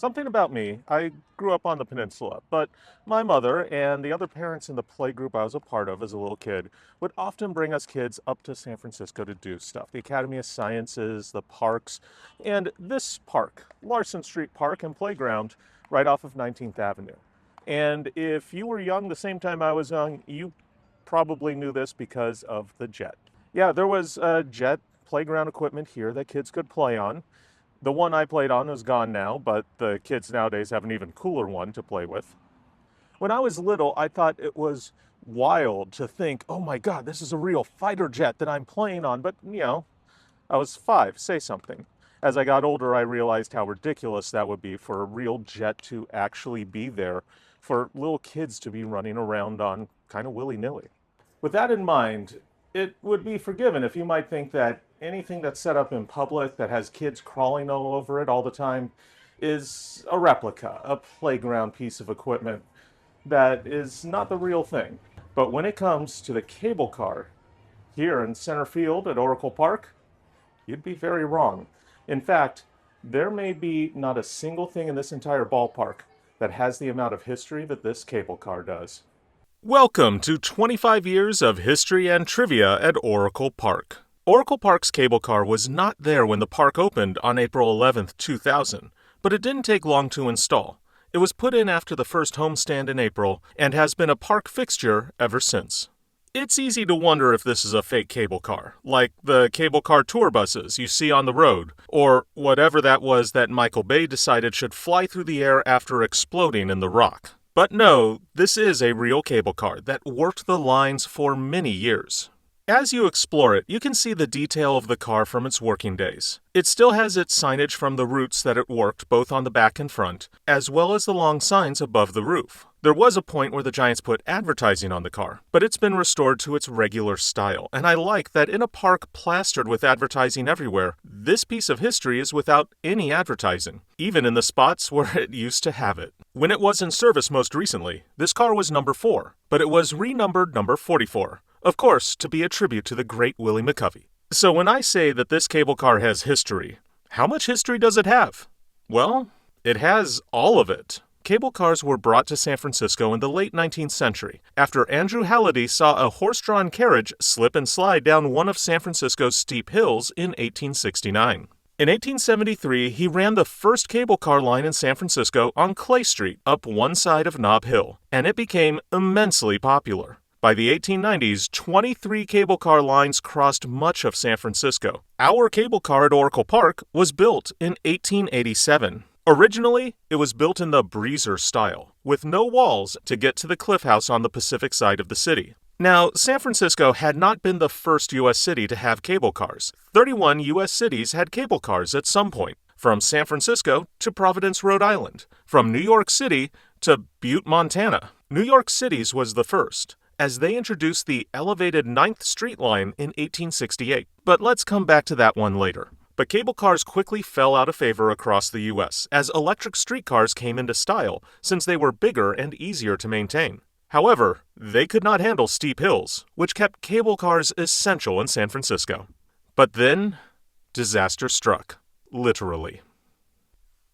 Something about me, I grew up on the peninsula, but my mother and the other parents in the play group I was a part of as a little kid would often bring us kids up to San Francisco to do stuff. The Academy of Sciences, the parks, and this park, Larson Street Park and Playground, right off of 19th Avenue. And if you were young the same time I was young, you probably knew this because of the jet. Yeah, there was jet playground equipment here that kids could play on. The one I played on is gone now, but the kids nowadays have an even cooler one to play with. When I was little, I thought it was wild to think, oh my God, this is a real fighter jet that I'm playing on. But, I was 5, say something. As I got older, I realized how ridiculous that would be for a real jet to actually be there, for little kids to be running around on kind of willy-nilly. With that in mind, it would be forgiven if you might think that anything that's set up in public that has kids crawling all over it all the time is a replica, a playground piece of equipment that is not the real thing. But when it comes to the cable car here in center field at Oracle Park, you'd be very wrong. In fact, there may be not a single thing in this entire ballpark that has the amount of history that this cable car does. Welcome to 25 years of history and trivia at Oracle Park. Oracle Park's cable car was not there when the park opened on April 11th, 2000, but it didn't take long to install. It was put in after the first homestand in April and has been a park fixture ever since. It's easy to wonder if this is a fake cable car, like the cable car tour buses you see on the road, or whatever that was that Michael Bay decided should fly through the air after exploding in The Rock. But no, this is a real cable car that worked the lines for many years. As you explore it, you can see the detail of the car from its working days. It still has its signage from the routes that it worked both on the back and front, as well as the long signs above the roof. There was a point where the Giants put advertising on the car, but it's been restored to its regular style, and I like that in a park plastered with advertising everywhere, this piece of history is without any advertising, even in the spots where it used to have it. When it was in service most recently, this car was number 4, but it was renumbered number 44. Of course, to be a tribute to the great Willie McCovey. So when I say that this cable car has history, how much history does it have? Well, it has all of it. Cable cars were brought to San Francisco in the late 19th century after Andrew Halliday saw a horse-drawn carriage slip and slide down one of San Francisco's steep hills in 1869. In 1873, he ran the first cable car line in San Francisco on Clay Street up one side of Nob Hill, and it became immensely popular. By the 1890s, 23 cable car lines crossed much of San Francisco. Our cable car at Oracle Park was built in 1887. Originally, it was built in the breezer style, with no walls to get to the cliff house on the Pacific side of the city. Now, San Francisco had not been the first U.S. city to have cable cars. 31 U.S. cities had cable cars at some point, from San Francisco to Providence, Rhode Island, from New York City to Butte, Montana. New York City's was the first, as they introduced the elevated 9th Street line in 1868. But let's come back to that one later. But cable cars quickly fell out of favor across the U.S. as electric streetcars came into style since they were bigger and easier to maintain. However, they could not handle steep hills, which kept cable cars essential in San Francisco. But then, disaster struck. Literally.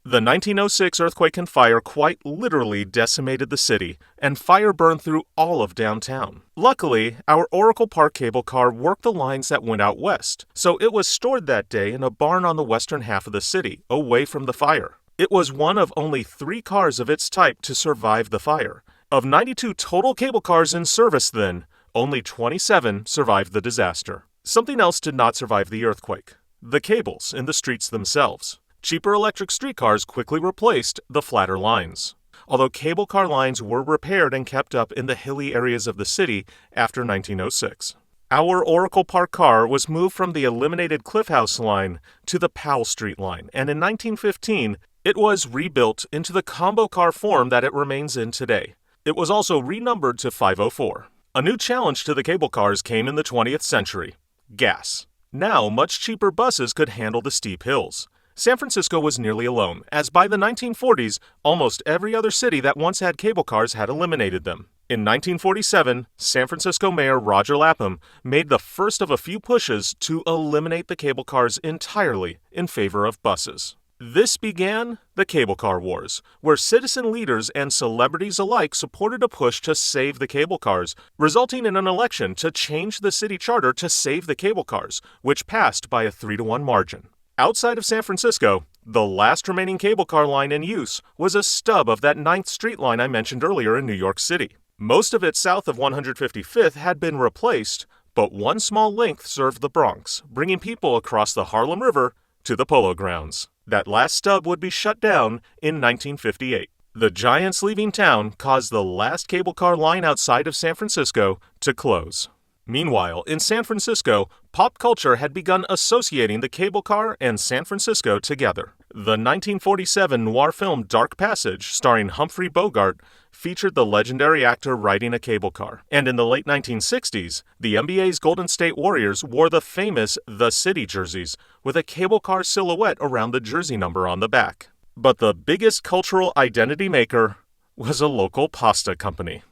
The 1906 earthquake and fire quite literally decimated the city, and fire burned through all of downtown. Luckily, our Oracle Park cable car worked the lines that went out west, so it was stored that day in a barn on the western half of the city, away from the fire. It was one of only 3 cars of its type to survive the fire. Of 92 total cable cars in service then, only 27 survived the disaster. Something else did not survive the earthquake: the cables in the streets themselves. Cheaper electric streetcars quickly replaced the flatter lines, although cable car lines were repaired and kept up in the hilly areas of the city after 1906. Our Oracle Park car was moved from the eliminated Cliff House line to the Powell Street line, and in 1915, it was rebuilt into the combo car form that it remains in today. It was also renumbered to 504. A new challenge to the cable cars came in the 20th century: gas. Now, much cheaper buses could handle the steep hills. San Francisco was nearly alone, as by the 1940s, almost every other city that once had cable cars had eliminated them. In 1947, San Francisco Mayor Roger Lapham made the first of a few pushes to eliminate the cable cars entirely in favor of buses. This began the cable car wars, where citizen leaders and celebrities alike supported a push to save the cable cars, resulting in an election to change the city charter to save the cable cars, which passed by a 3-to-1 margin. Outside of San Francisco, the last remaining cable car line in use was a stub of that 9th Street line I mentioned earlier in New York City. Most of it south of 155th had been replaced, but one small length served the Bronx, bringing people across the Harlem River to the Polo Grounds. That last stub would be shut down in 1958. The Giants leaving town caused the last cable car line outside of San Francisco to close. Meanwhile, in San Francisco, pop culture had begun associating the cable car and San Francisco together. The 1947 noir film Dark Passage, starring Humphrey Bogart, featured the legendary actor riding a cable car. And in the late 1960s, the NBA's Golden State Warriors wore the famous The City jerseys, with a cable car silhouette around the jersey number on the back. But the biggest cultural identity maker was a local pasta company.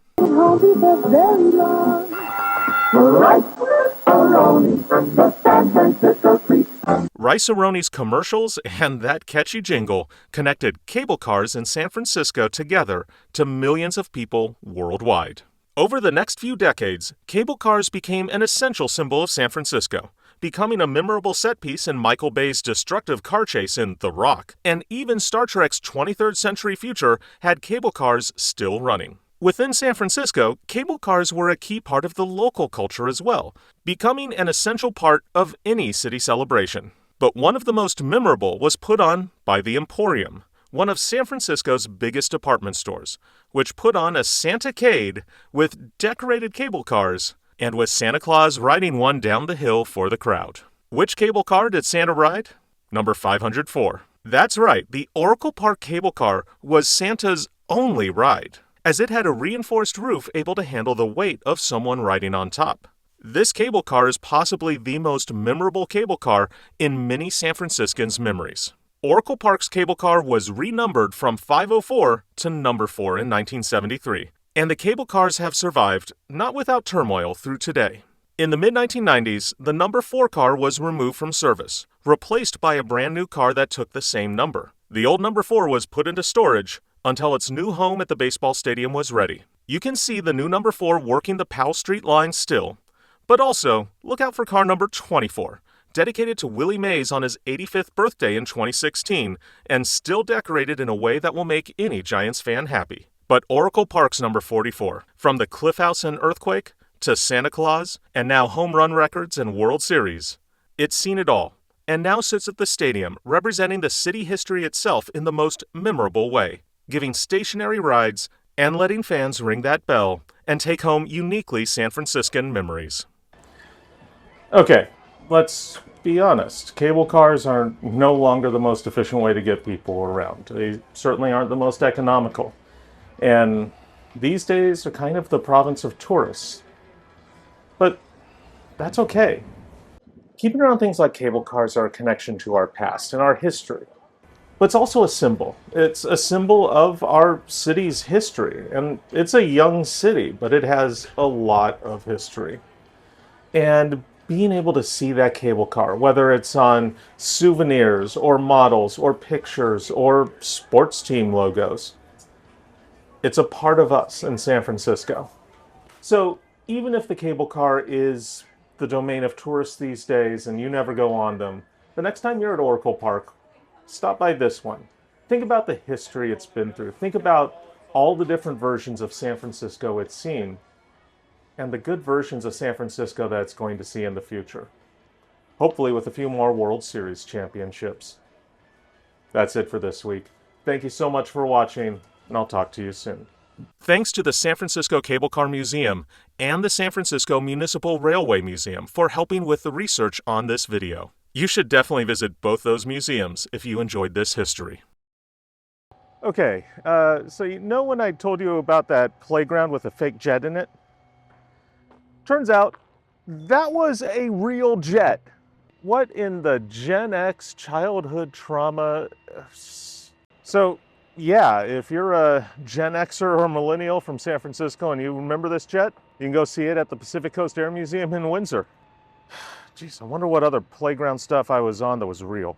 Rice-A-Roni's commercials and that catchy jingle connected cable cars in San Francisco together to millions of people worldwide. Over the next few decades, cable cars became an essential symbol of San Francisco, becoming a memorable set piece in Michael Bay's destructive car chase in The Rock, and even Star Trek's 23rd Century Future had cable cars still running. Within San Francisco, cable cars were a key part of the local culture as well, becoming an essential part of any city celebration. But one of the most memorable was put on by the Emporium, one of San Francisco's biggest department stores, which put on a Santacade with decorated cable cars, and with Santa Claus riding one down the hill for the crowd. Which cable car did Santa ride? Number 504. That's right, the Oracle Park cable car was Santa's only ride, as it had a reinforced roof able to handle the weight of someone riding on top. This cable car is possibly the most memorable cable car in many San Franciscans' memories. Oracle Park's cable car was renumbered from 504 to number 4 in 1973, and the cable cars have survived, not without turmoil, through today. In the mid-1990s, the number 4 car was removed from service, replaced by a brand new car that took the same number. The old number 4 was put into storage until its new home at the baseball stadium was ready. You can see the new number 4 working the Powell Street line still, but also look out for car number 24, dedicated to Willie Mays on his 85th birthday in 2016, and still decorated in a way that will make any Giants fan happy. But Oracle Park's number 44, from the Cliff House and Earthquake to Santa Claus, and now home run records and World Series, it's seen it all, and now sits at the stadium representing the city history itself in the most memorable way, giving stationary rides and letting fans ring that bell and take home uniquely San Franciscan memories. Okay, let's be honest. Cable cars are no longer the most efficient way to get people around. They certainly aren't the most economical. And these days are kind of the province of tourists. But that's okay. Keeping around things like cable cars are a connection to our past and our history. But it's also a symbol. It's a symbol of our city's history. And it's a young city, but it has a lot of history. And being able to see that cable car, whether it's on souvenirs or models or pictures or sports team logos, it's a part of us in San Francisco. So even if the cable car is the domain of tourists these days and you never go on them, the next time you're at Oracle Park, stop by this one. Think about the history it's been through. Think about all the different versions of San Francisco it's seen, and the good versions of San Francisco that it's going to see in the future. Hopefully with a few more World Series championships. That's it for this week. Thank you so much for watching, and I'll talk to you soon. Thanks to the San Francisco Cable Car Museum and the San Francisco Municipal Railway Museum for helping with the research on this video. You should definitely visit both those museums if you enjoyed this history. Okay, so you know when I told you about that playground with a fake jet in it? Turns out that was a real jet. What in the Gen X childhood trauma? So yeah, if you're a Gen Xer or millennial from San Francisco and you remember this jet, you can go see it at the Pacific Coast Air Museum in Windsor. Jeez, I wonder what other playground stuff I was on that was real.